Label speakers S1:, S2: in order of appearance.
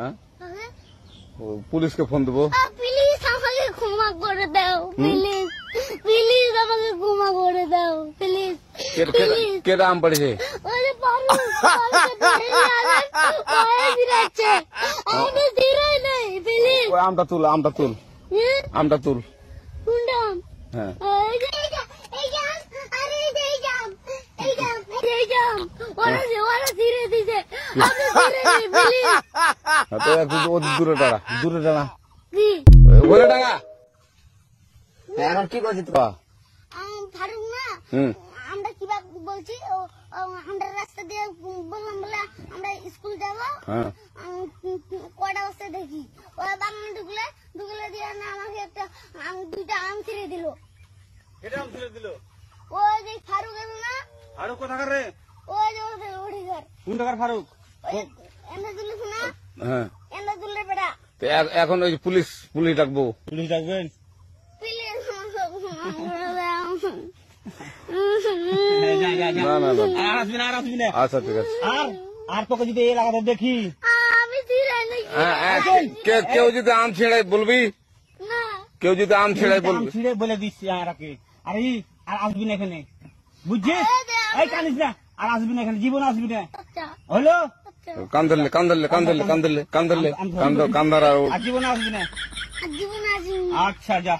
S1: হ্যাঁ পুলিশকে ফোন দেবো।
S2: প্লিজ আমাকে ক্ষমা করে দাও, প্লিজ প্লিজ আমাকে ক্ষমা করে দাও, প্লিজ।
S1: কেটা আম পড়েছে?
S2: ওরে পারু আমাকে দিরাই নেই, প্লিজ।
S1: ওই আমটা তুল, আমটা তুল, আমটা তুল।
S2: কোনটা আম?
S1: হ্যাঁ দূরে টাকা, দূরে টাকা, ওরে টাকা।
S3: এখন কি করছিস তো?
S2: ফারুক না, আমরা কিভাবে বলছি, আমরা রাস্তা দিয়ে বললাম বলে আমরা স্কুল যাবো, কয়টা বস্তা দেখি ওরা বাগানে ঢুকলে ঢুকলে দিয়ে না আমাকে একটা দুইটা আম ছিঁড়ে দিল।
S1: আম ছিঁড়ে দিল?
S2: ওই যে ফারুক এলো না।
S1: ফারুক কোথাকার রে?
S2: ওই যে ওদের ওড়িঘর।
S1: কোন টাকার ফারুক?
S2: এন্দা তুলিস না?
S1: হ্যাঁ
S2: এন্দা তুললে বেড়া।
S1: এখন ওই পুলিশ ডাকবো। পুলিশ ডাকবেন?
S2: প্লিজ
S1: না না না,
S3: আসবি না।
S1: আচ্ছা ঠিক আছে।
S3: আর তোকে যদি এই লাগাতে দেখি
S2: আমি ছিঁড়াই নাই।
S1: কেউ যদি আম ছেড়াই বলবি,
S2: না
S1: কেউ যদি আম ছেড়াই বলবি।
S3: ছিঁড়ে বলে দিচ্ছি আর আসবি না এখানে, বুঝছিস? এই কানিস না, আর আসবি না এখানে, জীবন আসবি না। হলো
S1: কান্দলে কান্দলে কান্দলে কান্দলে কান্দলে কান্দার আর
S3: আর জীবন আসবি না।
S2: জীবন আছি।
S3: আচ্ছা যা।